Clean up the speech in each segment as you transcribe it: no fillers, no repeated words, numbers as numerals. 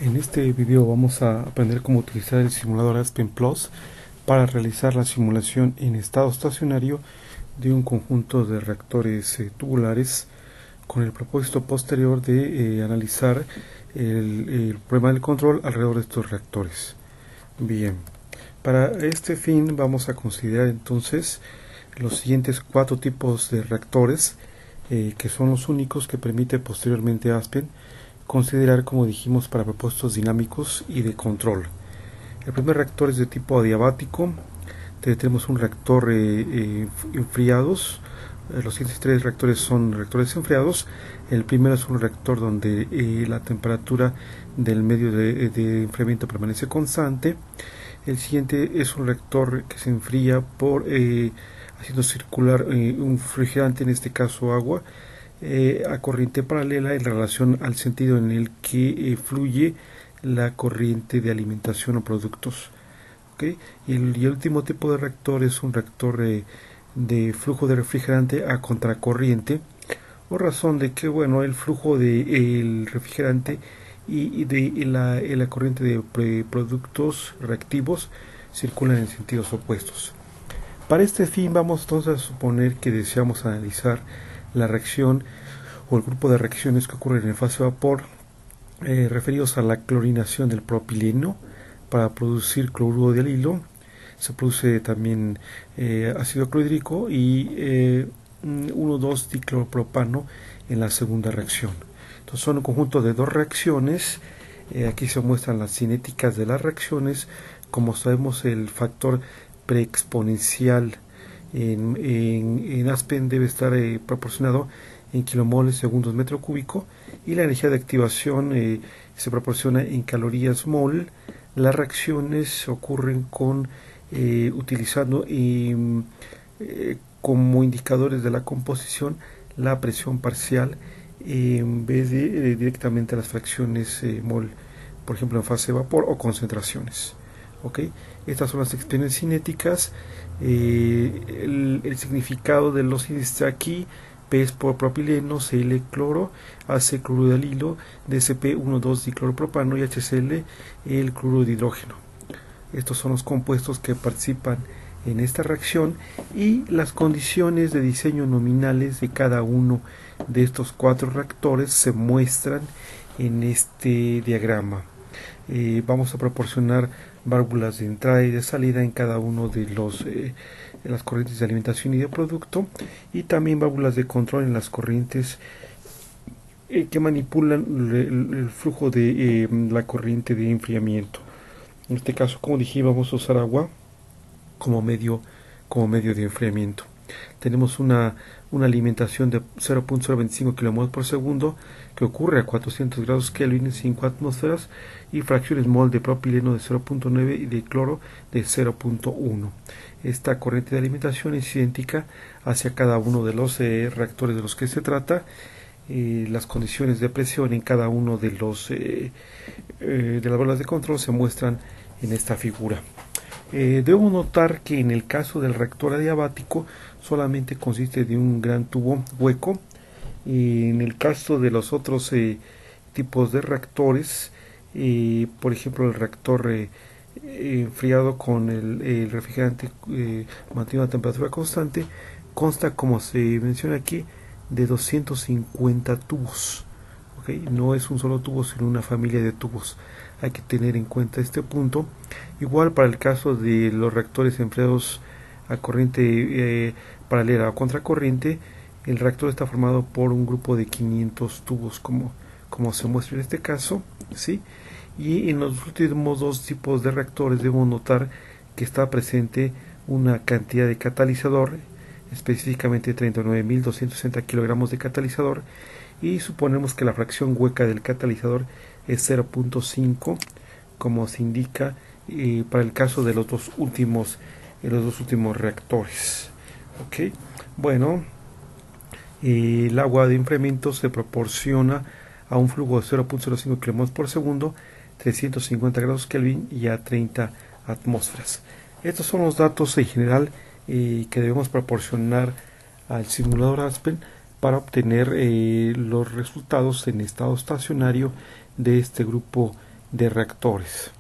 En este video vamos a aprender cómo utilizar el simulador Aspen Plus para realizar la simulación en estado estacionario de un conjunto de reactores tubulares con el propósito posterior de analizar el problema del control alrededor de estos reactores. Bien, para este fin vamos a considerar entonces los siguientes 4 tipos de reactores que son los únicos que permite posteriormente Aspen considerar, como dijimos, para propósitos dinámicos y de control. El primer reactor es de tipo adiabático. Tenemos un reactor enfriados. Los siguientes 3 reactores son reactores enfriados. El primero es un reactor donde la temperatura del medio de enfriamiento permanece constante. El siguiente es un reactor que se enfría por haciendo circular un refrigerante, en este caso agua, a corriente paralela en relación al sentido en el que fluye la corriente de alimentación o productos. ¿Okay? Y el último tipo de reactor es un reactor de flujo de refrigerante a contracorriente, por razón de que el flujo del refrigerante y de la corriente de productos reactivos circulan en sentidos opuestos. Para este fin vamos entonces a suponer que deseamos analizar la reacción o el grupo de reacciones que ocurren en fase vapor referidos a la clorinación del propileno para producir cloruro de alilo. Se produce también ácido clorhídrico y 1,2-dicloropropano en la segunda reacción. Entonces son un conjunto de 2 reacciones. Aquí se muestran las cinéticas de las reacciones. Como sabemos, el factor preexponencial en Aspen debe estar proporcionado en kilomoles segundos metro cúbico, y la energía de activación se proporciona en calorías mol. Las reacciones ocurren con utilizando como indicadores de la composición la presión parcial en vez de directamente las fracciones mol, por ejemplo en fase de vapor o concentraciones. ¿Okay? Estas son las expresiones cinéticas. El significado de los índices aquí: P es por propileno, Cl cloro, AC cloruro de alilo, DCP 1,2-dicloropropano y HCl el cloruro de hidrógeno. Estos son los compuestos que participan en esta reacción, y las condiciones de diseño nominales de cada uno de estos 4 reactores se muestran en este diagrama. Vamos a proporcionar válvulas de entrada y de salida en cada uno de las corrientes de alimentación y de producto, y también válvulas de control en las corrientes que manipulan el flujo de la corriente de enfriamiento. En este caso, como dije, vamos a usar agua como medio de enfriamiento. Tenemos una alimentación de 0.025 kmol por segundo que ocurre a 400 grados Kelvin en 5 atmósferas, y fracciones mol de propileno de 0.9 y de cloro de 0.1. Esta corriente de alimentación es idéntica hacia cada uno de los reactores de los que se trata. Las condiciones de presión en cada uno de las bolas de control se muestran en esta figura. Debo notar que en el caso del reactor adiabático solamente consiste de un gran tubo hueco. En el caso de los otros tipos de reactores, por ejemplo el reactor enfriado con el refrigerante mantenido a temperatura constante, consta, como se menciona aquí, de 250 tubos. ¿Okay? No es un solo tubo, sino una familia de tubos. Hay que tener en cuenta este punto. Igual para el caso de los reactores enfriados a corriente paralela o contracorriente, el reactor está formado por un grupo de 500 tubos, como se muestra en este caso, ¿sí? Y en los últimos 2 tipos de reactores debemos notar que está presente una cantidad de catalizador, específicamente 39.260 kilogramos de catalizador, y suponemos que la fracción hueca del catalizador es 0.5, como se indica para el caso de los dos últimos reactores. ¿Okay? Bueno, el agua de enfriamiento se proporciona a un flujo de 0.05 kmol por segundo, 350 grados Kelvin y a 30 atmósferas. Estos son los datos en general que debemos proporcionar al simulador Aspen para obtener los resultados en estado estacionario de este grupo de reactores.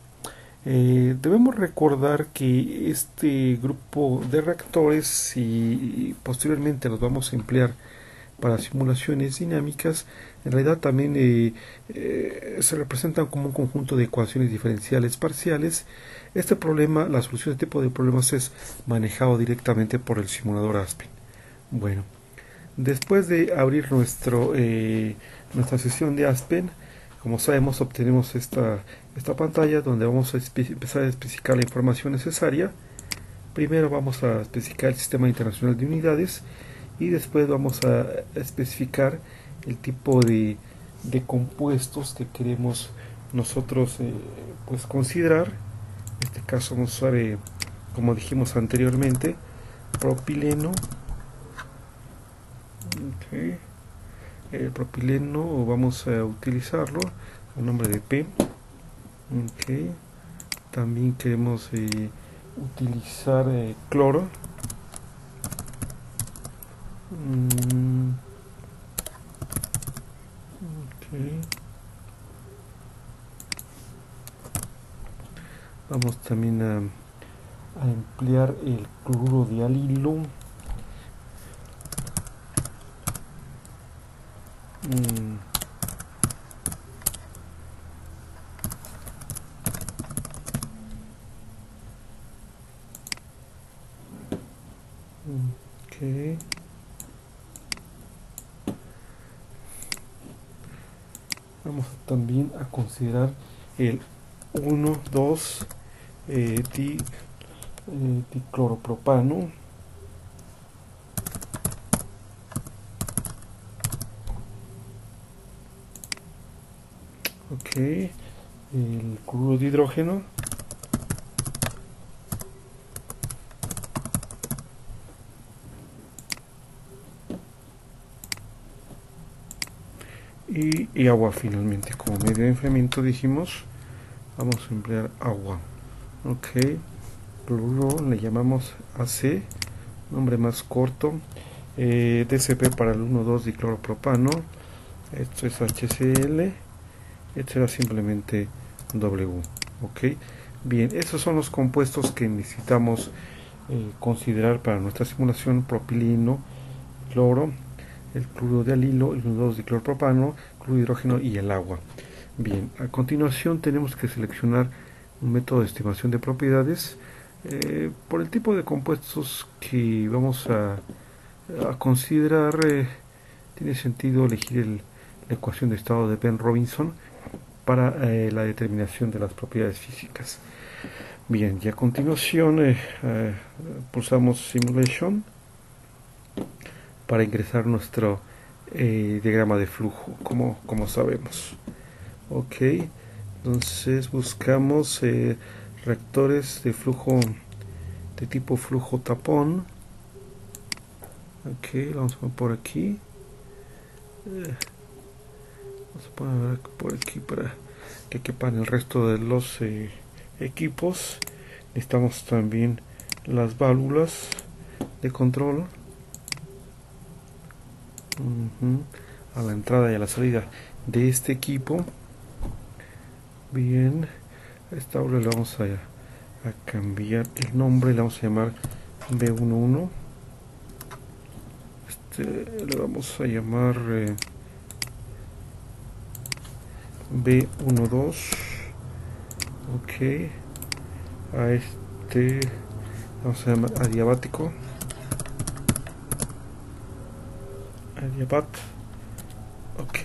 Debemos recordar que este grupo de reactores, y posteriormente los vamos a emplear para simulaciones dinámicas, en realidad también se representan como un conjunto de ecuaciones diferenciales parciales. Este problema, la solución de este tipo de problemas es manejado directamente por el simulador Aspen. Bueno, después de abrir nuestra sesión de Aspen, como sabemos, obtenemos esta pantalla donde vamos a empezar a especificar la información necesaria. Primero vamos a especificar el Sistema Internacional de Unidades y después vamos a especificar el tipo de compuestos que queremos nosotros pues considerar. En este caso vamos a usar, como dijimos anteriormente, propileno. Okay. El propileno vamos a utilizarlo con nombre de P. Okay. También queremos utilizar cloro. Okay. Vamos también a emplear el cloruro de alilo. Okay. Vamos también a considerar el 1,2 dicloropropano. Ok, el cloruro de hidrógeno. Y agua finalmente, como medio de enfriamiento dijimos, vamos a emplear agua. Ok, cloruro le llamamos AC, nombre más corto, DCP para el 1,2 dicloropropano, esto es HCl, esto era simplemente W. Ok, bien, esos son los compuestos que necesitamos considerar para nuestra simulación: propileno, cloro, el cloruro de alilo, el 1,2 dicloropropano, cloruro de hidrógeno y el agua. Bien, a continuación tenemos que seleccionar un método de estimación de propiedades por el tipo de compuestos que vamos a considerar. Tiene sentido elegir la ecuación de estado de Ben-Robinson para la determinación de las propiedades físicas. Bien, y a continuación pulsamos Simulation para ingresar nuestro diagrama de flujo, como sabemos. Ok, entonces buscamos reactores de flujo de tipo flujo tapón. Ok, vamos a poner por aquí. Vamos a poner por aquí para que quepan el resto de los equipos. Necesitamos también las válvulas de control a la entrada y a la salida de este equipo. Bien, a esta válvula le vamos a cambiar el nombre, le vamos a llamar B11. Le vamos a llamar B12. Ok, a este vamos a llamar adiabático. Adiabat. Ok,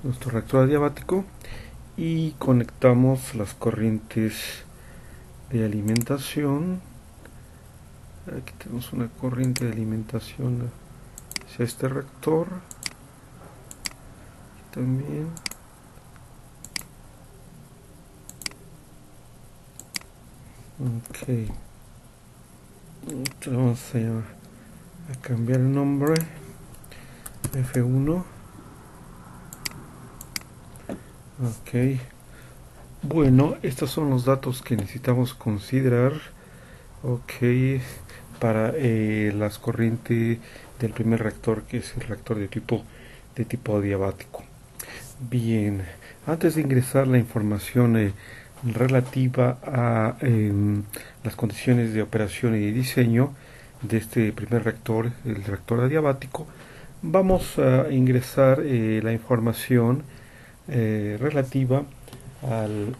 nuestro reactor adiabático, y conectamos las corrientes de alimentación. Aquí tenemos una corriente de alimentación hacia este reactor. Aquí también. Ok, vamos a cambiar el nombre, F1. Ok, bueno, estos son los datos que necesitamos considerar. Ok, para las corrientes del primer reactor, que es el reactor de tipo adiabático. Bien, antes de ingresar la información relativa a las condiciones de operación y de diseño de este primer reactor, el reactor adiabático, vamos a ingresar la información relativa al,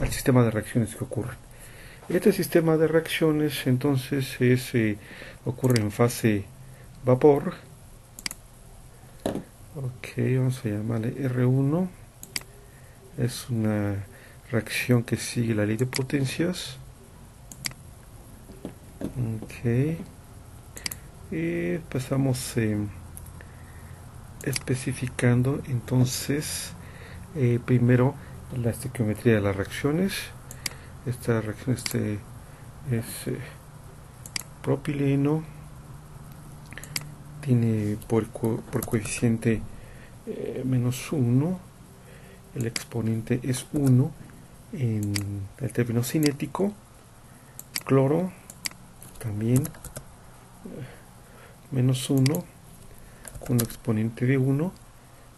al sistema de reacciones que ocurren. Este sistema de reacciones entonces ocurre en fase vapor. Ok, vamos a llamarle R1. Es una reacción que sigue la ley de potencias. Ok. Y empezamos especificando entonces primero la estequiometría de las reacciones. Esta reacción es propileno, tiene por coeficiente menos 1, el exponente es 1 en el término cinético. Cloro también menos 1 con un exponente de 1,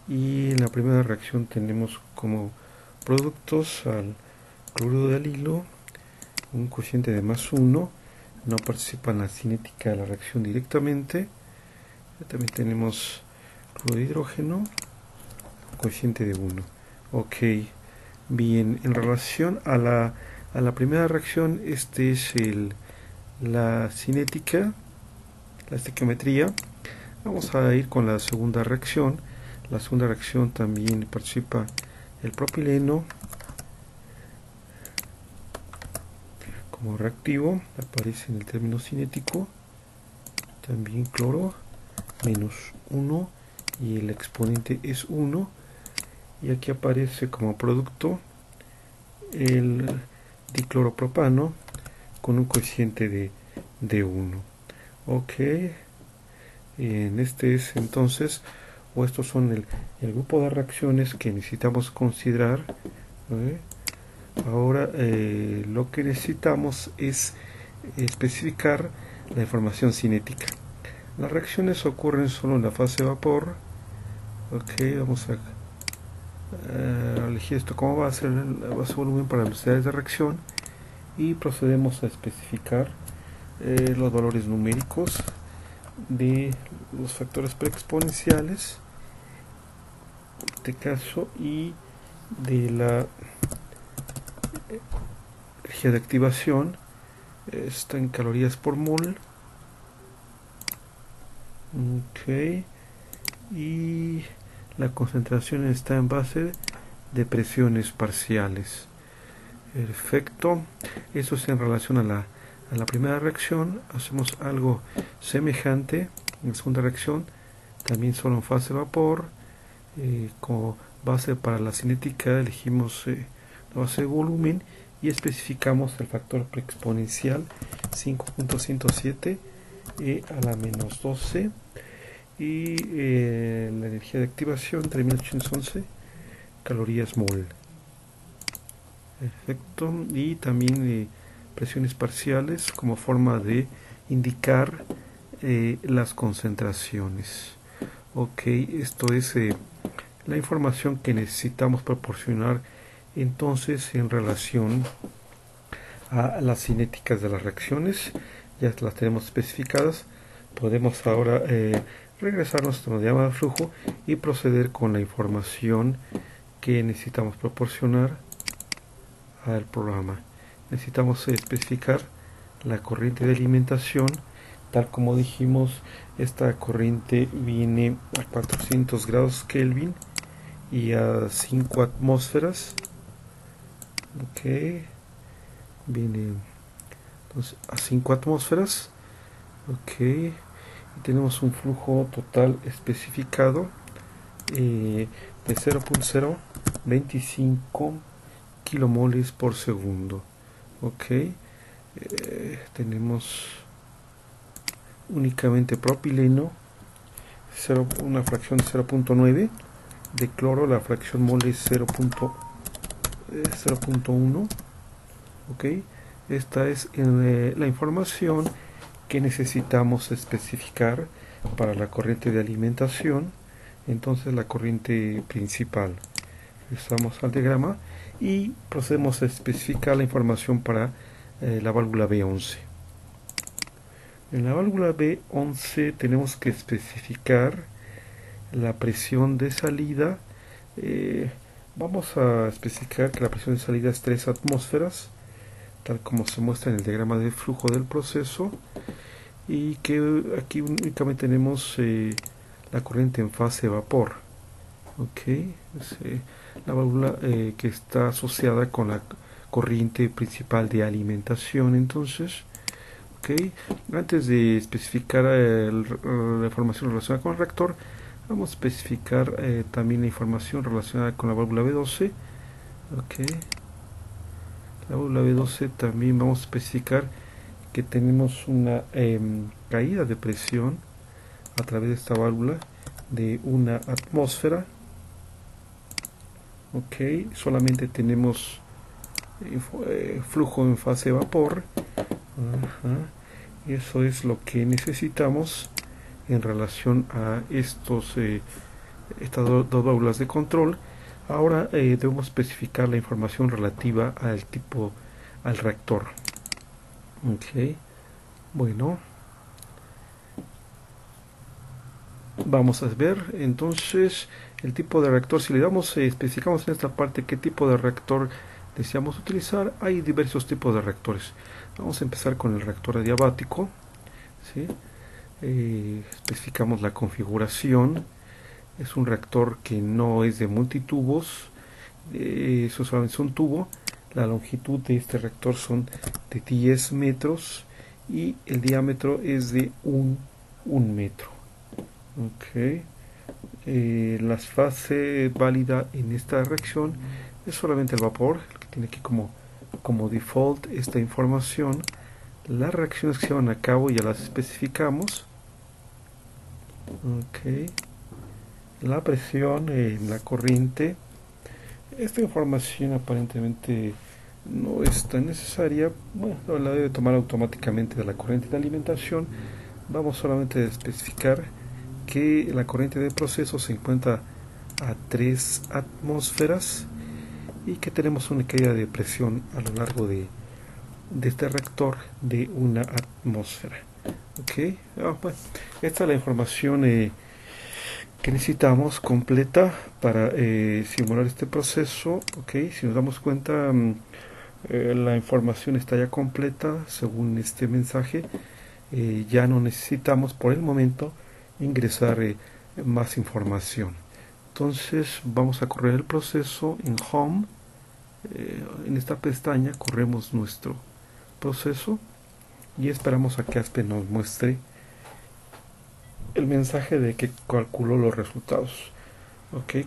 y en la primera reacción tenemos como productos al cloruro de alilo, un cociente de más 1, no participa en la cinética de la reacción directamente. También tenemos cloruro de hidrógeno, cociente de 1. Ok, bien, en relación a la primera reacción, este es la cinética, la estequiometría. Vamos a ir con la segunda reacción. La segunda reacción también participa el propileno como reactivo, aparece en el término cinético. También cloro, menos 1, y el exponente es 1. Y aquí aparece como producto el dicloropropano con un cociente de 1. Ok, en este es entonces, o estos son el grupo de reacciones que necesitamos considerar. Ahora lo que necesitamos es especificar la información cinética. Las reacciones ocurren solo en la fase vapor. Ok, vamos a elegir esto como base, la base volumen para velocidades de reacción, y procedemos a especificar los valores numéricos de los factores preexponenciales, en este caso, y de la energía de activación. Está en calorías por mol. Ok, y la concentración está en base de presiones parciales. Perfecto, eso es en relación a la primera reacción. Hacemos algo semejante en la segunda reacción, también solo en fase vapor. Como base para la cinética elegimos la base de volumen y especificamos el factor preexponencial 5.107 a la menos 12, y la energía de activación 3811 calorías mol. Perfecto, y también presiones parciales como forma de indicar las concentraciones. Ok, esto es la información que necesitamos proporcionar entonces en relación a las cinéticas de las reacciones. Ya las tenemos especificadas. Podemos ahora regresar a nuestro diagrama de flujo y proceder con la información que necesitamos proporcionar al programa. Necesitamos especificar la corriente de alimentación. Tal como dijimos, esta corriente viene a 400 grados Kelvin y a 5 atmósferas. Ok, viene entonces a 5 atmósferas. Ok, y tenemos un flujo total especificado de 0.025 kilomoles por segundo. Ok, tenemos únicamente propileno, una fracción de 0.9, de cloro la fracción mol es 0.1. ok, esta es la información que necesitamos especificar para la corriente de alimentación. entonces la corriente principal. Regresamos al diagrama y procedemos a especificar la información para la válvula B11. En la válvula B11 tenemos que especificar la presión de salida. Vamos a especificar que la presión de salida es 3 atmósferas, tal como se muestra en el diagrama de flujo del proceso, y que aquí únicamente tenemos la corriente en fase vapor. La válvula que está asociada con la corriente principal de alimentación. Entonces, antes de especificar la información relacionada con el reactor, vamos a especificar también la información relacionada con la válvula B12. La válvula B12 también vamos a especificar que tenemos una caída de presión a través de esta válvula de 1 atmósfera. Solamente tenemos flujo en fase vapor. Y eso es lo que necesitamos en relación a estas dos válvulas de control. Ahora debemos especificar la información relativa al reactor. Bueno, vamos a ver entonces el tipo de reactor. Si le damos, especificamos en esta parte qué tipo de reactor deseamos utilizar. Hay diversos tipos de reactores. Vamos a empezar con el reactor adiabático. Especificamos la configuración. Es un reactor que no es de multitubos, eso solamente es un tubo. La longitud de este reactor son de 10 metros y el diámetro es de 1 metro. La fase válida en esta reacción es solamente el vapor, el que tiene aquí como default esta información. Las reacciones que se llevan a cabo ya las especificamos. La presión, la corriente. Esta información aparentemente no es tan necesaria. Bueno, la debe tomar automáticamente de la corriente de alimentación. Vamos solamente a especificar que la corriente de proceso se encuentra a 3 atmósferas y que tenemos una caída de presión a lo largo de este reactor de 1 atmósfera. Bueno, esta es la información que necesitamos completa para simular este proceso. Si nos damos cuenta, la información está ya completa según este mensaje. Ya no necesitamos por el momento ingresar más información. Entonces vamos a correr el proceso en Home. En esta pestaña corremos nuestro proceso y esperamos a que ASPE nos muestre el mensaje de que calculó los resultados.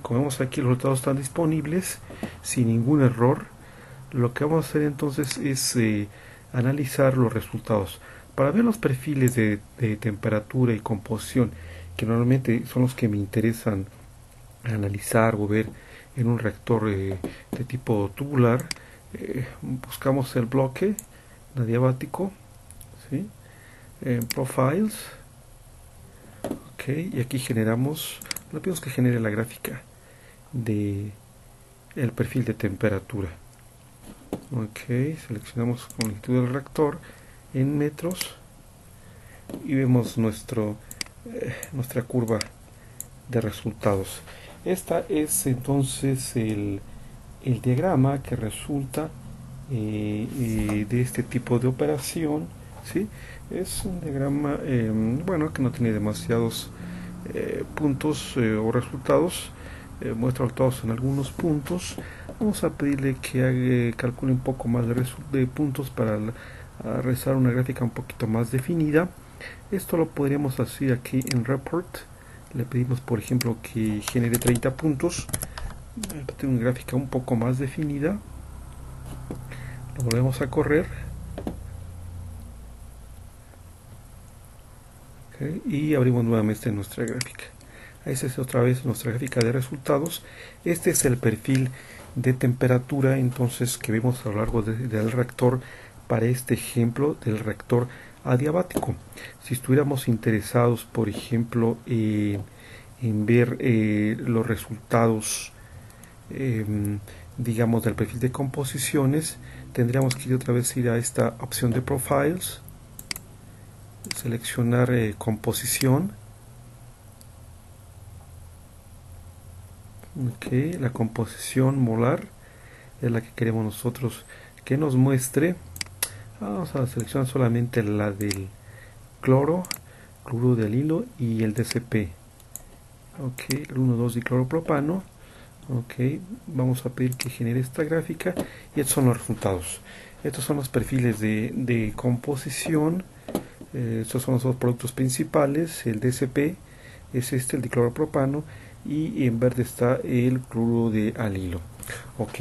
Como vemos aquí, los resultados están disponibles sin ningún error. Lo que vamos a hacer entonces es analizar los resultados para ver los perfiles de temperatura y composición, que normalmente son los que me interesan analizar o ver en un reactor de tipo tubular. Buscamos el bloque adiabático, en Profiles. Y aquí generamos, le pedimos que genere la gráfica de el perfil de temperatura. Seleccionamos con longitud del reactor en metros y vemos nuestra curva de resultados. Esta es entonces el diagrama que resulta de este tipo de operación. Es un diagrama que no tiene demasiados puntos o resultados. Muestra resultados en algunos puntos. Vamos a pedirle que calcule un poco más de puntos para realizar una gráfica un poquito más definida. Esto lo podríamos hacer aquí en Report. Le pedimos, por ejemplo, que genere 30 puntos. Tiene una gráfica un poco más definida. Lo volvemos a correr. Y abrimos nuevamente nuestra gráfica. Esa es otra vez nuestra gráfica de resultados. Este es el perfil de temperatura entonces que vemos a lo largo del reactor para este ejemplo del reactor adiabático. Si estuviéramos interesados, por ejemplo, en en ver los resultados, digamos, del perfil de composiciones, tendríamos que ir otra vez a esta opción de Profiles, seleccionar composición. Ok, la composición molar es la que queremos nosotros que nos muestre. Vamos a seleccionar solamente la del cloro de alilo y el DCP. Ok, el 1,2 dicloropropano. Ok, vamos a pedir que genere esta gráfica y estos son los resultados. Estos son los perfiles de composición. Estos son los dos productos principales. El DCP es el dicloropropano, y en verde está el cloruro de alilo. Ok,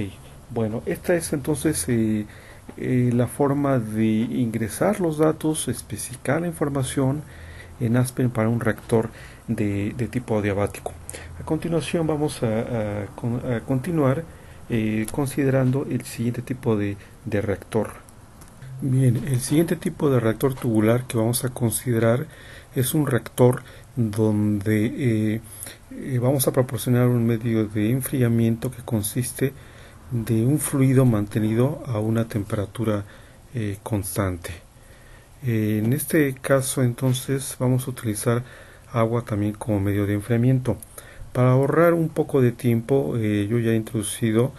bueno, esta es entonces la forma de ingresar los datos, especificar la información en Aspen para un reactor de tipo adiabático. A continuación vamos a continuar considerando el siguiente tipo de reactor. Bien, el siguiente tipo de reactor tubular que vamos a considerar es un reactor donde vamos a proporcionar un medio de enfriamiento que consiste de un fluido mantenido a una temperatura constante. En este caso entonces vamos a utilizar agua también como medio de enfriamiento. Para ahorrar un poco de tiempo, yo ya he introducido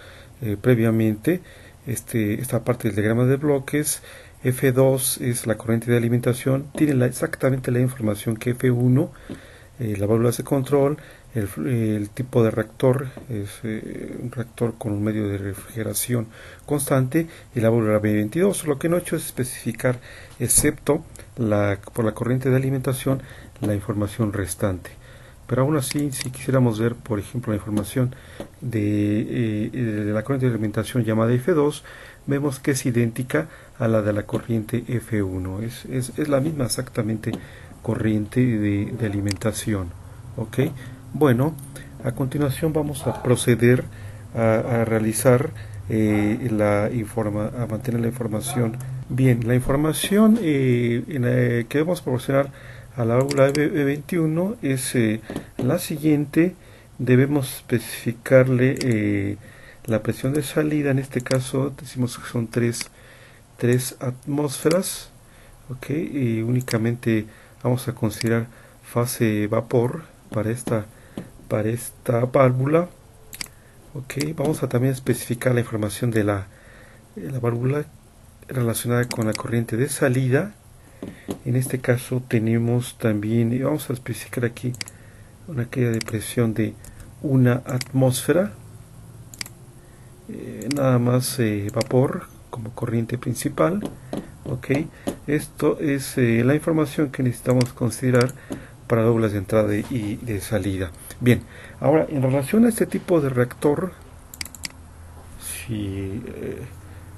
previamente esta parte del diagrama de bloques. F2 es la corriente de alimentación, tiene exactamente la información que F1, la válvula de control, el tipo de reactor es un reactor con un medio de refrigeración constante, y la válvula B22. Lo que no he hecho es especificar, excepto por la corriente de alimentación, la información restante. Pero aún así, si quisiéramos ver, por ejemplo, la información de la corriente de alimentación llamada F2, vemos que es idéntica a la de la corriente F1. Es la misma exactamente corriente de alimentación. ¿Ok? Bueno, a continuación vamos a proceder a realizar a mantener la información. Bien, la información que debemos proporcionar a la válvula B21 es la siguiente. Debemos especificarle la presión de salida. En este caso decimos que son 3 atmósferas. Ok, y únicamente vamos a considerar fase vapor para esta válvula. Ok, vamos a también especificar la información de la válvula relacionada con la corriente de salida. En este caso tenemos también, vamos a especificar aquí una caída de presión de 1 atmósfera, nada más vapor como corriente principal. Ok, esto es la información que necesitamos considerar para válvulas de entrada y de salida. Bien, ahora en relación a este tipo de reactor, si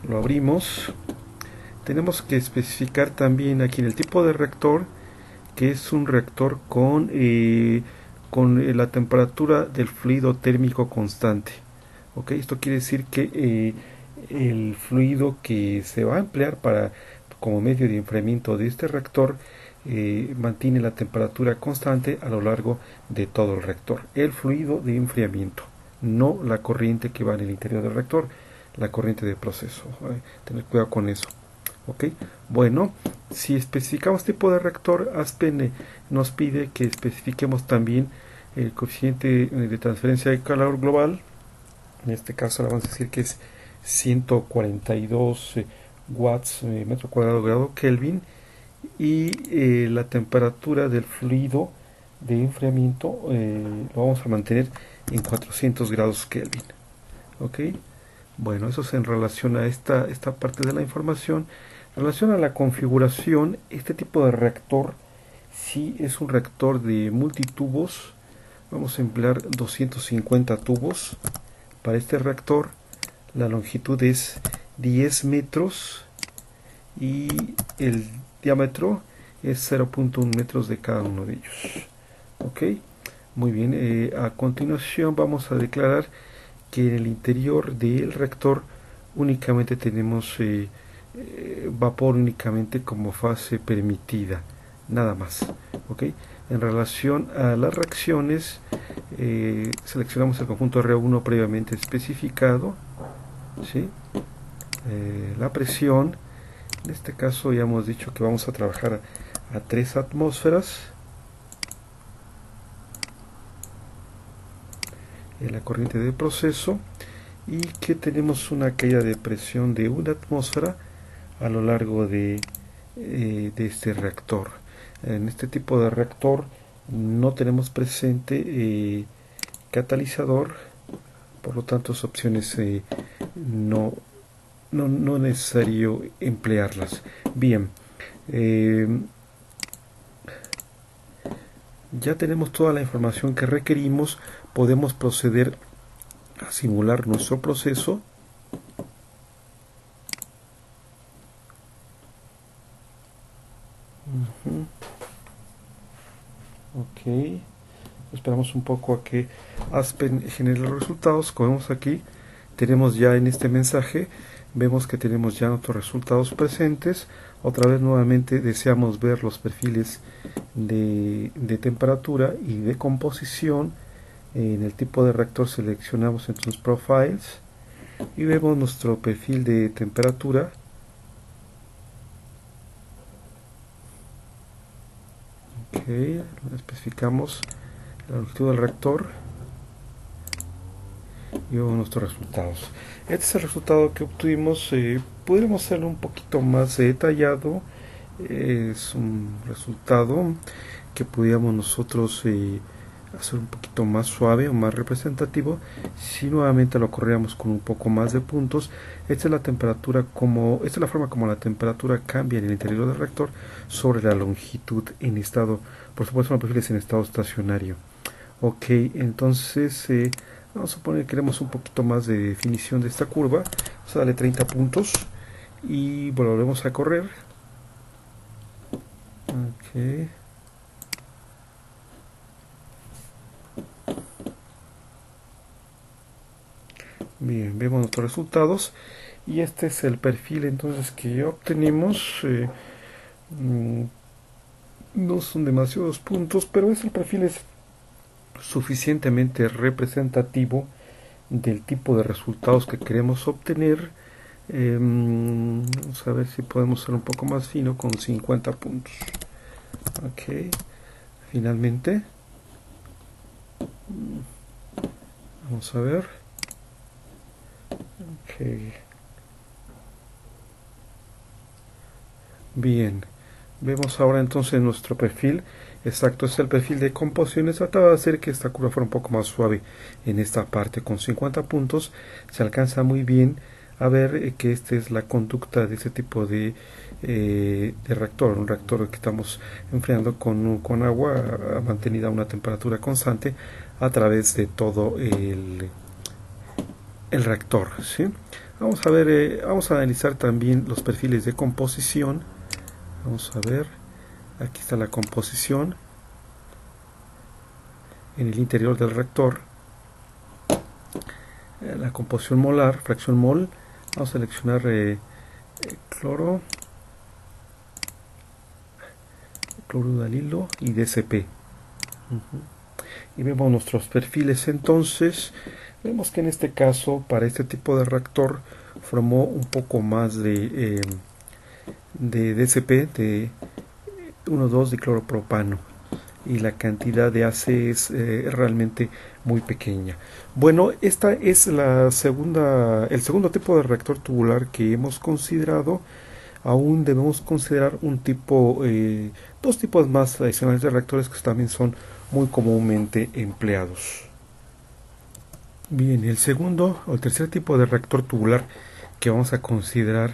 lo abrimos, tenemos que especificar también aquí en el tipo de reactor que es un reactor con la temperatura del fluido térmico constante. ¿Ok? Esto quiere decir que el fluido que se va a emplear como medio de enfriamiento de este reactor mantiene la temperatura constante a lo largo de todo el reactor. El fluido de enfriamiento, no la corriente que va en el interior del reactor, la corriente de proceso. Tener cuidado con eso. ¿Ok? Bueno, si especificamos tipo de reactor, Aspen nos pide que especifiquemos también el coeficiente de transferencia de calor global. En este caso le vamos a decir que es 142 watts metro cuadrado grado Kelvin, y la temperatura del fluido de enfriamiento lo vamos a mantener en 400 grados Kelvin. ¿Ok? Bueno, eso es en relación a esta parte de la información. En relación a la configuración, este tipo de reactor sí es un reactor de multitubos. Vamos a emplear 250 tubos para este reactor. La longitud es 10 metros y el diámetro es 0.1 metros de cada uno de ellos. Ok, muy bien. A continuación vamos a declarar que en el interior del reactor únicamente tenemos vapor únicamente como fase permitida, nada más. ¿Ok? En relación a las reacciones, seleccionamos el conjunto R1 previamente especificado, ¿sí? La presión, en este caso ya hemos dicho que vamos a trabajar a 3 atmósferas. La corriente de proceso, y que tenemos una caída de presión de 1 atmósfera a lo largo de este reactor. En este tipo de reactor no tenemos presente catalizador, por lo tanto las opciones no es necesario emplearlas. Bien, ya tenemos toda la información que requerimos, podemos proceder a simular nuestro proceso. Ok, esperamos un poco a que Aspen genere los resultados. Como vemos aquí, tenemos ya en este mensaje, vemos que tenemos ya nuestros resultados presentes. Otra vez nuevamente deseamos ver los perfiles de temperatura y de composición. En el tipo de reactor seleccionamos entonces Profiles y vemos nuestro perfil de temperatura. Ok, especificamos la longitud del reactor y vemos nuestros resultados. Este es el resultado que obtuvimos. Podríamos hacerlo un poquito más detallado. Es un resultado que podríamos nosotros hacer un poquito más suave o más representativo si nuevamente lo corríamos con un poco más de puntos. Esta es la temperatura, esta es la forma como la temperatura cambia en el interior del reactor sobre la longitud en estado, por supuesto, los perfiles en estado estacionario. Ok, entonces vamos a poner que queremos un poquito más de definición de esta curva. Vamos a darle 30 puntos y volvemos a correr. Ok. Bien, vemos nuestros resultados y este es el perfil entonces que obtenemos. No son demasiados puntos, pero el perfil es suficientemente representativo del tipo de resultados que queremos obtener. Vamos a ver si podemos ser un poco más fino con 50 puntos. Ok, finalmente vamos a ver. Okay. Bien, vemos ahora entonces nuestro perfil. Exacto, es el perfil de composiciones. Trataba de hacer que esta curva fuera un poco más suave en esta parte. Con 50 puntos se alcanza muy bien a ver que esta es la conducta de este tipo de reactor. Un reactor que estamos enfriando con agua mantenida a una temperatura constante a través de todo el reactor, ¿sí? Vamos a ver, vamos a analizar también los perfiles de composición. Vamos a ver, aquí está la composición en el interior del reactor. La composición molar, fracción mol. Vamos a seleccionar cloro, cloruro de hilo y DCP. Y vemos nuestros perfiles entonces. Vemos que en este caso, para este tipo de reactor, formó un poco más de DCP, de 1,2 dicloropropano, y la cantidad de AC es realmente muy pequeña. Bueno, esta es el segundo tipo de reactor tubular que hemos considerado. Aún debemos considerar dos tipos más adicionales de reactores que también son muy comúnmente empleados. Bien, el segundo o el tercer tipo de reactor tubular que vamos a considerar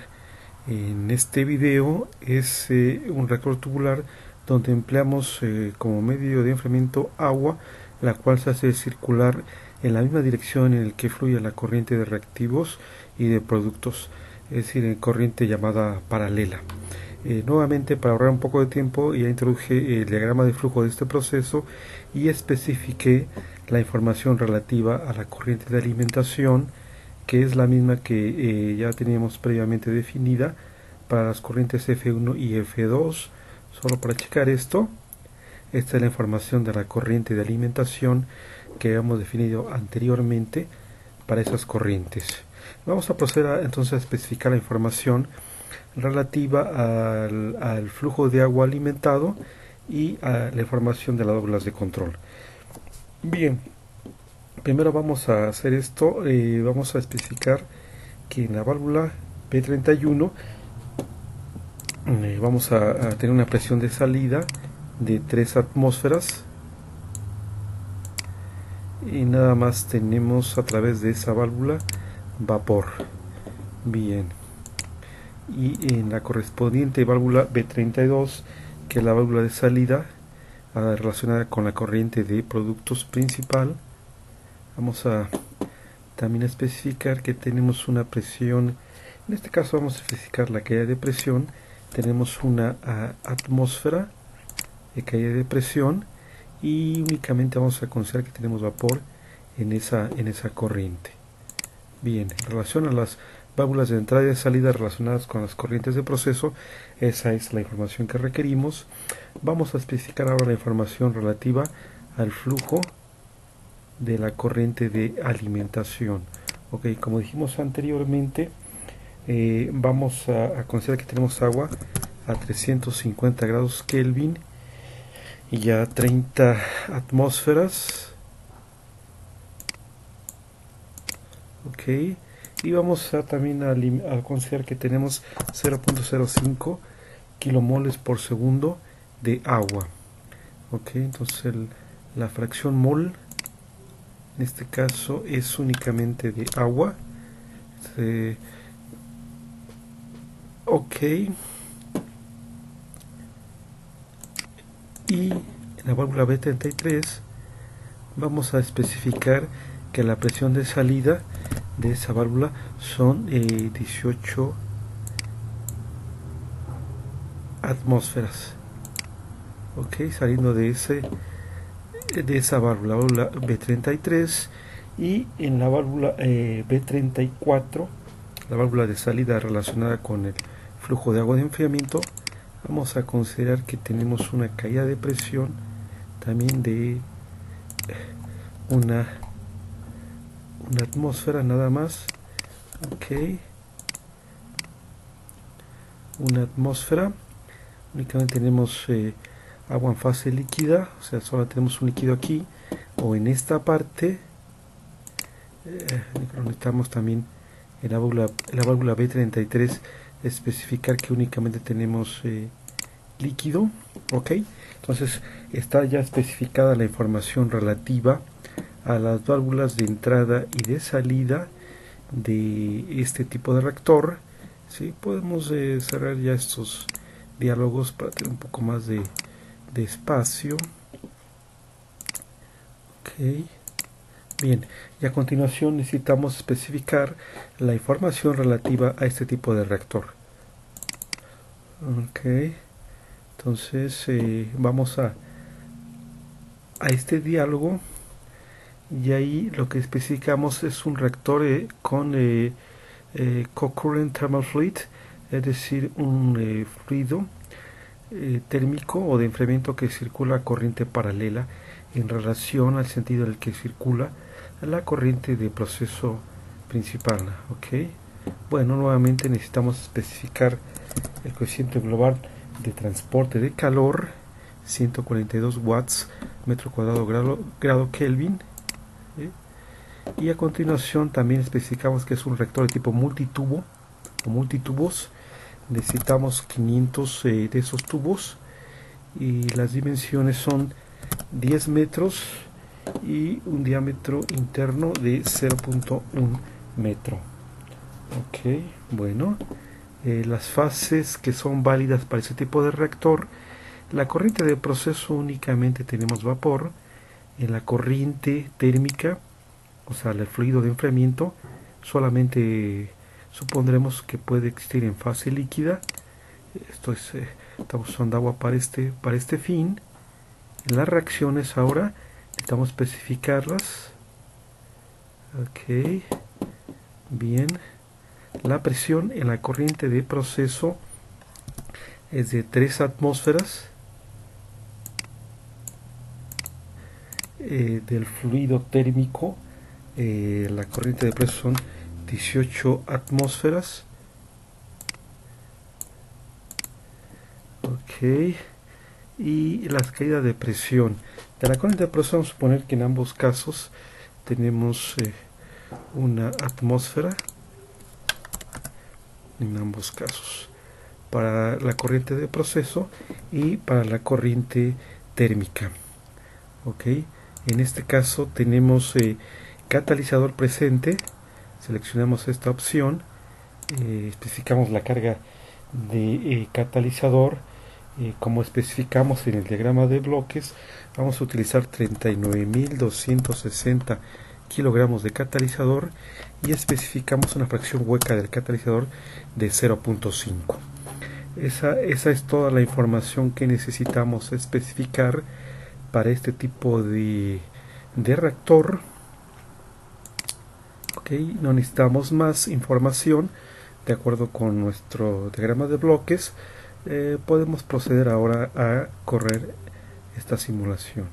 en este video es un reactor tubular donde empleamos como medio de enfriamiento agua, la cual se hace circular en la misma dirección en la que fluye la corriente de reactivos y de productos, es decir, en corriente llamada paralela. Nuevamente, para ahorrar un poco de tiempo, ya introduje el diagrama de flujo de este proceso y especifiqué la información relativa a la corriente de alimentación, que es la misma que ya teníamos previamente definida para las corrientes F1 y F2. Solo para checar esto, Esta es la información de la corriente de alimentación que hemos definido anteriormente para esas corrientes. Vamos a proceder entonces a especificar la información relativa al flujo de agua alimentado y a la información de las válvulas de control. Bien, primero vamos a hacer esto, vamos a especificar que en la válvula B31 vamos a tener una presión de salida de 3 atmósferas y nada más tenemos a través de esa válvula vapor. Bien, y en la correspondiente válvula B32, que es la válvula de salida relacionada con la corriente de productos principal, vamos a también especificar que tenemos una presión. En este caso vamos a especificar la caída de presión. Tenemos una atmósfera de caída de presión y únicamente vamos a considerar que tenemos vapor en esa corriente. Bien, en relación a las válvulas de entrada y de salida relacionadas con las corrientes de proceso, esa es la información que requerimos. Vamos a especificar ahora la información relativa al flujo de la corriente de alimentación. Ok, como dijimos anteriormente, vamos a considerar que tenemos agua a 350 grados Kelvin y a 30 atmósferas. Ok, y vamos a también a considerar que tenemos 0.05 kilomoles por segundo de agua. Ok, entonces la fracción mol en este caso es únicamente de agua. Ok, y en la válvula B33 vamos a especificar que la presión de salida de esa válvula son 18 atmósferas. Ok, saliendo de esa válvula B33, y en la válvula B34, la válvula de salida relacionada con el flujo de agua de enfriamiento, vamos a considerar que tenemos una caída de presión también de una atmósfera nada más. Ok, una atmósfera, únicamente tenemos agua en fase líquida, o sea, solo tenemos un líquido aquí o en esta parte. Necesitamos también en la válvula B33 especificar que únicamente tenemos líquido. Ok, entonces está ya especificada la información relativa a las válvulas de entrada y de salida de este tipo de reactor. ¿Sí? Podemos cerrar ya estos diálogos para tener un poco más de espacio. Ok, bien, y a continuación necesitamos especificar la información relativa a este tipo de reactor. Ok, entonces vamos a este diálogo, y ahí lo que especificamos es un reactor con co-current thermal fluid, es decir, un fluido térmico o de enfriamiento que circula a corriente paralela en relación al sentido en el que circula la corriente de proceso principal. Ok, bueno, nuevamente necesitamos especificar el coeficiente global de transporte de calor, 142 watts metro cuadrado grado Kelvin. Y a continuación también especificamos que es un reactor de tipo multitubo o multitubos. Necesitamos 500 de esos tubos y las dimensiones son 10 metros y un diámetro interno de 0.1 metro. Ok, bueno, las fases que son válidas para ese tipo de reactor: la corriente de proceso únicamente tenemos vapor. En la corriente térmica, o sea, el fluido de enfriamiento, solamente supondremos que puede existir en fase líquida. Esto es, estamos usando agua para este fin. En las reacciones ahora necesitamos especificarlas. Ok, bien. La presión en la corriente de proceso es de 3 atmósferas. del fluido térmico, la corriente de presión son 18 atmósferas. Ok, y las caídas de presión de la corriente de presión, vamos a suponer que en ambos casos tenemos una atmósfera en ambos casos, para la corriente de proceso y para la corriente térmica. Ok, en este caso tenemos catalizador presente, seleccionamos esta opción, especificamos la carga de catalizador, como especificamos en el diagrama de bloques. Vamos a utilizar 39.260 kilogramos de catalizador y especificamos una fracción hueca del catalizador de 0.5. Esa es toda la información que necesitamos especificar para este tipo de reactor. Okay, no necesitamos más información. De acuerdo con nuestro diagrama de bloques, podemos proceder ahora a correr esta simulación.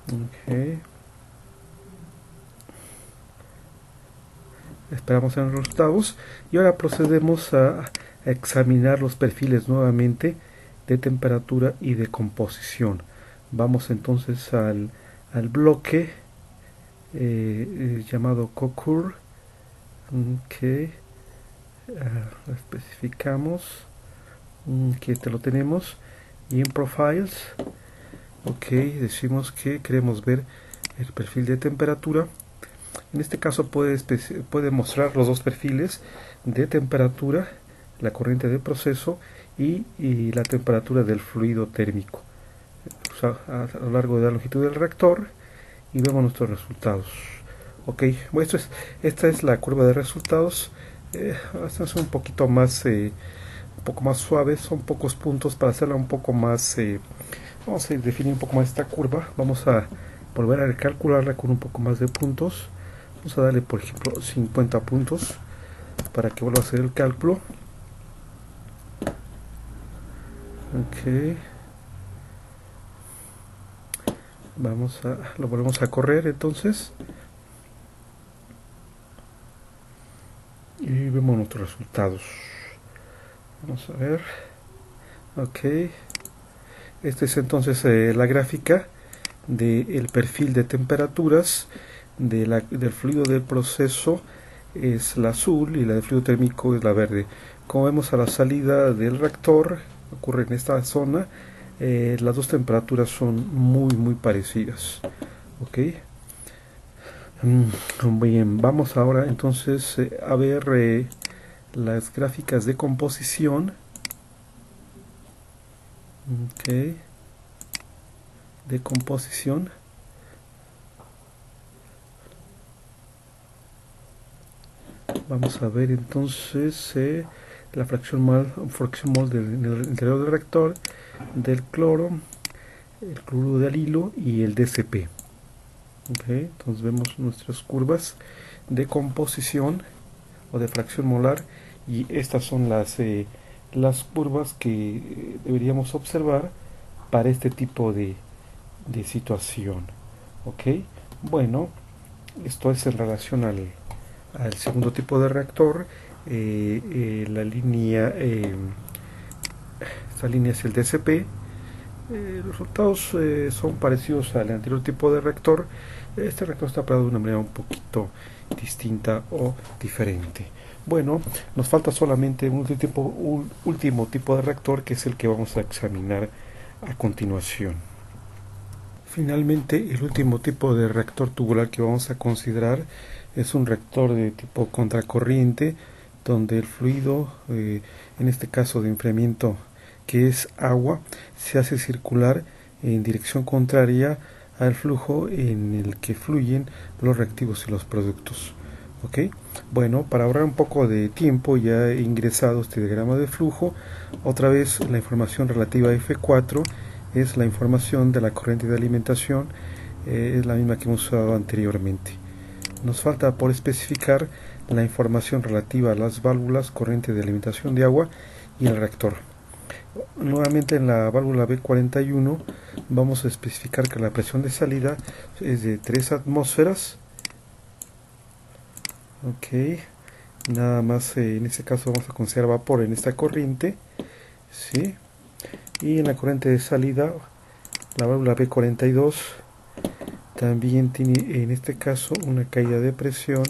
Okay. Esperamos en los resultados y ahora procedemos a examinar los perfiles nuevamente de temperatura y de composición. Vamos entonces al bloque llamado CoCur. Okay. Especificamos que lo tenemos, y en Profiles, ok, decimos que queremos ver el perfil de temperatura. En este caso puede mostrar los dos perfiles de temperatura, la corriente de proceso y la temperatura del fluido térmico, a lo largo de la longitud del reactor, y vemos nuestros resultados. Ok, bueno, esta es la curva de resultados. Estas son un poquito más un poco más suaves, son pocos puntos para hacerla un poco más vamos a definir un poco más esta curva. Vamos a volver a calcularla con un poco más de puntos. Vamos a darle, por ejemplo, 50 puntos para que vuelva a hacer el cálculo. Ok, lo volvemos a correr entonces y vemos nuestros resultados. Vamos a ver. Ok, esta es entonces la gráfica del perfil de temperaturas del fluido del proceso. Es la azul y la del fluido térmico es la verde. Como vemos, a la salida del reactor, ocurre en esta zona, las dos temperaturas son muy parecidas. Ok, bien, vamos ahora entonces a ver las gráficas de composición. Ok, de composición. Vamos a ver entonces la fracción mol en el interior del reactor, del cloro, el cloruro de alilo y el DCP. Okay, entonces vemos nuestras curvas de composición o de fracción molar, y estas son las curvas que deberíamos observar para este tipo de situación. Ok, bueno, esto es en relación al segundo tipo de reactor. La línea, esta línea es el DCP. Los resultados son parecidos al anterior tipo de reactor. Este reactor está operado de una manera un poquito distinta o diferente. Bueno, nos falta solamente un último tipo de reactor, que es el que vamos a examinar a continuación. Finalmente, el último tipo de reactor tubular que vamos a considerar es un reactor de tipo contracorriente, donde el fluido, en este caso de enfriamiento, que es agua, se hace circular en dirección contraria al flujo en el que fluyen los reactivos y los productos. Ok, bueno, para ahorrar un poco de tiempo, ya he ingresado este diagrama de flujo. Otra vez, la información relativa a F4 es la información de la corriente de alimentación, es la misma que hemos usado anteriormente. Nos falta por especificar la información relativa a las válvulas, corriente de alimentación de agua y el reactor. Nuevamente en la válvula B41 vamos a especificar que la presión de salida es de 3 atmósferas. Ok, nada más en este caso vamos a considerar vapor en esta corriente, ¿sí? Y en la corriente de salida, la válvula B42 también tiene en este caso una caída de presión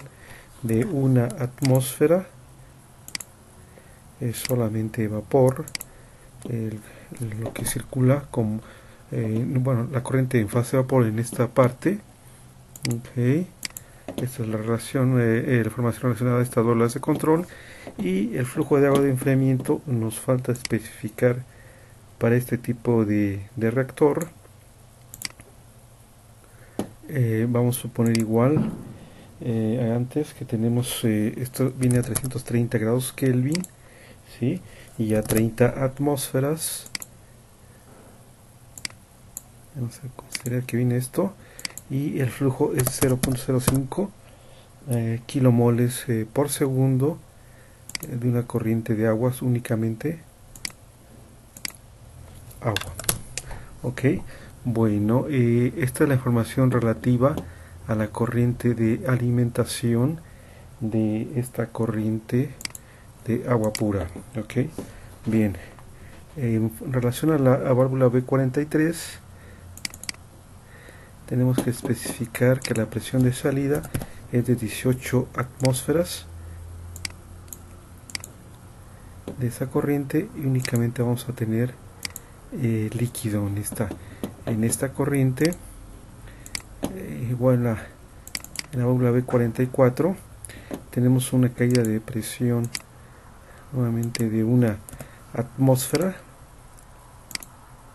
de 1 atmósfera. Es solamente vapor lo que circula como bueno, la corriente en fase de vapor en esta parte. Ok, esta es la relación, la información relacionada a estas bolas de control. Y el flujo de agua de enfriamiento nos falta especificar para este tipo de reactor. Vamos a suponer igual antes que tenemos esto viene a 330 grados Kelvin, ¿sí? Y a 30 atmósferas. Vamos a considerar que viene esto y el flujo es 0.05 kilomoles por segundo de una corriente de aguas, únicamente agua. Ok, bueno, esta es la información relativa a la corriente de alimentación de esta corriente de agua pura. Ok, bien, en relación a la válvula B43 tenemos que especificar que la presión de salida es de 18 atmósferas de esa corriente y únicamente vamos a tener líquido en esta corriente. Igual en la válvula B44 tenemos una caída de presión nuevamente de 1 atmósfera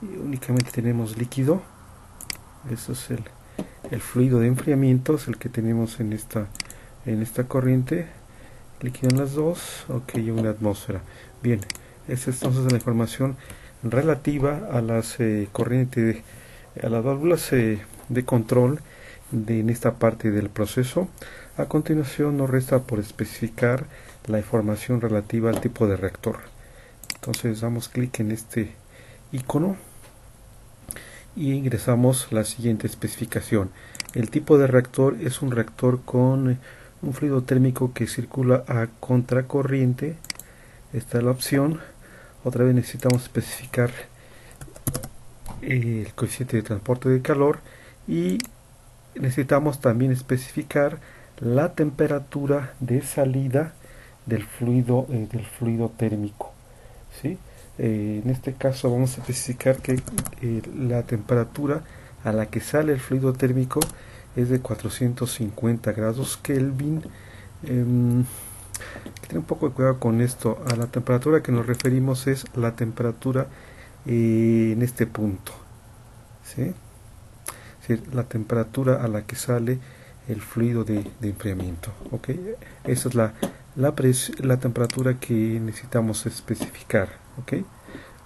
y únicamente tenemos líquido. Eso es el fluido de enfriamiento, es el que tenemos en esta corriente. Líquido en las dos, ok, 1 atmósfera. Bien, esta es entonces la información relativa a las corrientes, a las válvulas de control en esta parte del proceso. A continuación nos resta por especificar la información relativa al tipo de reactor. Entonces damos clic en este icono y ingresamos la siguiente especificación. El tipo de reactor es un reactor con un fluido térmico que circula a contracorriente. Esta es la opción. Otra vez necesitamos especificar el coeficiente de transporte de calor y necesitamos también especificar la temperatura de salida del fluido térmico, ¿sí? En este caso vamos a especificar que la temperatura a la que sale el fluido térmico es de 450 grados Kelvin. Tener un poco de cuidado con esto. A la temperatura que nos referimos es la temperatura en este punto, ¿sí? Es decir, la temperatura a la que sale el fluido de enfriamiento. ¿Ok? Esa es la temperatura que necesitamos especificar. ¿Ok?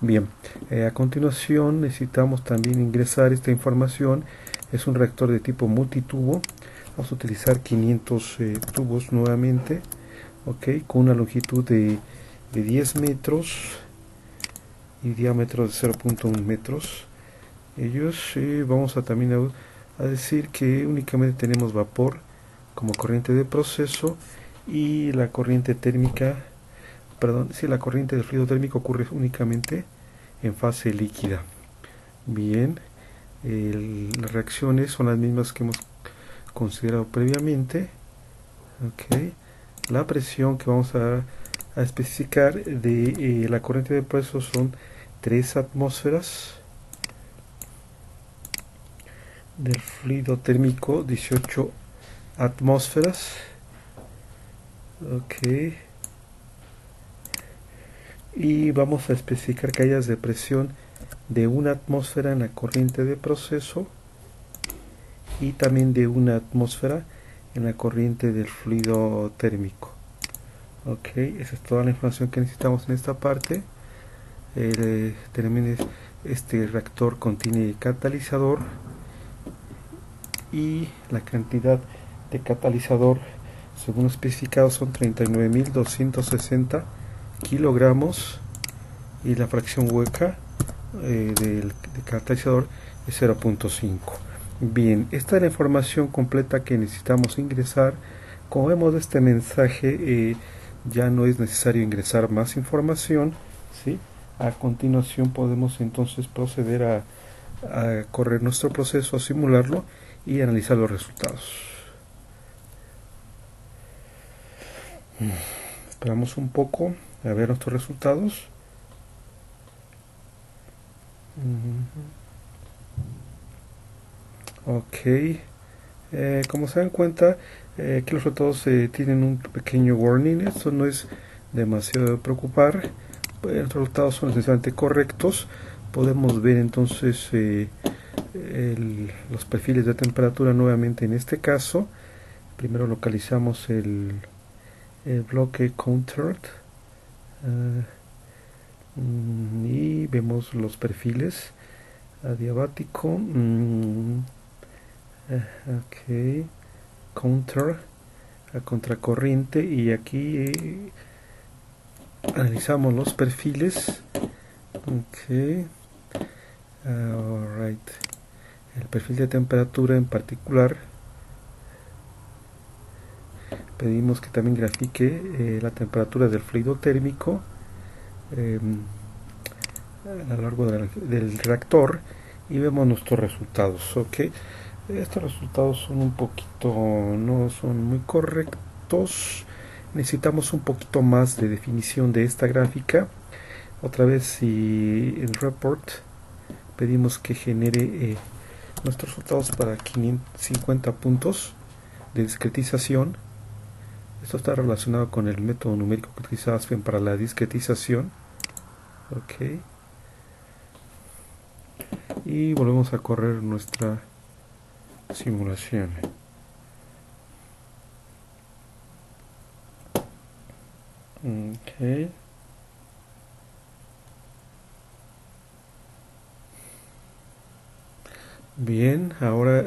Bien, a continuación necesitamos también ingresar esta información. Es un reactor de tipo multitubo. Vamos a utilizar 500 tubos nuevamente, ok, con una longitud de 10 metros y diámetro de 0.1 metros. Ellos vamos a también a decir que únicamente tenemos vapor como corriente de proceso y la corriente térmica, perdón, si la corriente del fluido térmico ocurre únicamente en fase líquida. Bien, las reacciones son las mismas que hemos considerado previamente. Ok, la presión que vamos a especificar de la corriente de proceso son 3 atmósferas, del fluido térmico 18 atmósferas. Ok, y vamos a especificar caídas de presión de 1 atmósfera en la corriente de proceso y también de 1 atmósfera en la corriente del fluido térmico. Ok, esa es toda la información que necesitamos en esta parte. Este reactor contiene catalizador y la cantidad de catalizador según especificado son 39.260 kilogramos y la fracción hueca del catalizador es 0.5. Bien, esta es la información completa que necesitamos ingresar. Como vemos de este mensaje, ya no es necesario ingresar más información, ¿sí? A continuación podemos entonces proceder a correr nuestro proceso, a simularlo y analizar los resultados. Esperamos un poco a ver nuestros resultados. Ok, como se dan cuenta, aquí los resultados tienen un pequeño warning. Esto no es demasiado de preocupar. Los resultados son esencialmente correctos. Podemos ver entonces los perfiles de temperatura nuevamente en este caso. Primero localizamos el bloque countered y vemos los perfiles adiabático, ok, counter, a contracorriente, y aquí analizamos los perfiles. Ok, alright, el perfil de temperatura en particular pedimos que también grafique la temperatura del fluido térmico a lo largo del reactor, y vemos nuestros resultados. Ok, estos resultados son un poquito, no son muy correctos. Necesitamos un poquito más de definición de esta gráfica. Otra vez, si el report pedimos que genere nuestros resultados para 550 puntos de discretización. Esto está relacionado con el método numérico que utilizaba Aspen para la discretización. Ok, y volvemos a correr nuestra simulación. Ok, bien, ahora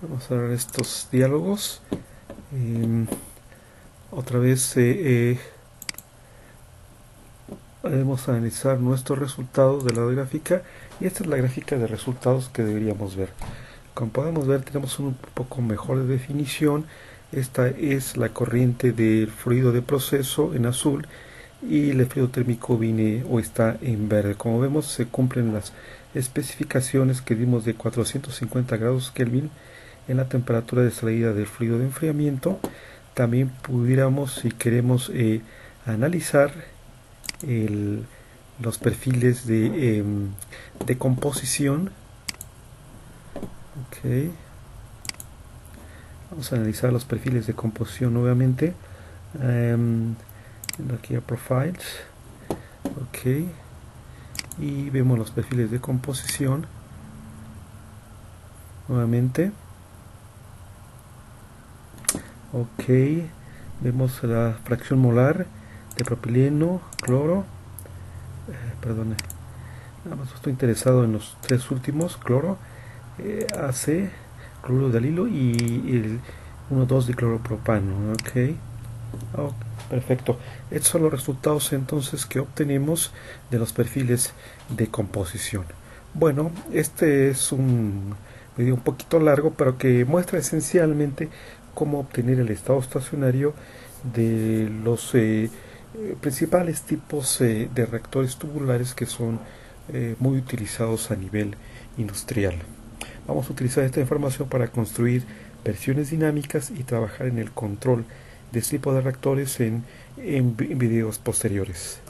vamos a ver estos diálogos. Otra vez debemos analizar nuestros resultados de la gráfica, y esta es la gráfica de resultados que deberíamos ver. Como podemos ver, tenemos un poco mejor de definición. Esta es la corriente del fluido de proceso en azul, y el fluido térmico viene o está en verde. Como vemos, se cumplen las especificaciones que dimos de 450 grados Kelvin en la temperatura de salida del fluido de enfriamiento. También pudiéramos, si queremos, analizar los perfiles de composición. Ok, vamos a analizar los perfiles de composición nuevamente. Aquí a profiles. Ok, y vemos los perfiles de composición nuevamente. Ok, vemos la fracción molar de propileno, cloro, perdón, nada más estoy interesado en los tres últimos: cloro, AC, cloruro de alilo, y el 1,2 de cloropropano. Ok, oh, perfecto. Estos son los resultados entonces que obtenemos de los perfiles de composición. Bueno, este es un video un poquito largo, pero que muestra esencialmente cómo obtener el estado estacionario de los principales tipos de reactores tubulares que son muy utilizados a nivel industrial. Vamos a utilizar esta información para construir versiones dinámicas y trabajar en el control de este tipo de reactores en videos posteriores.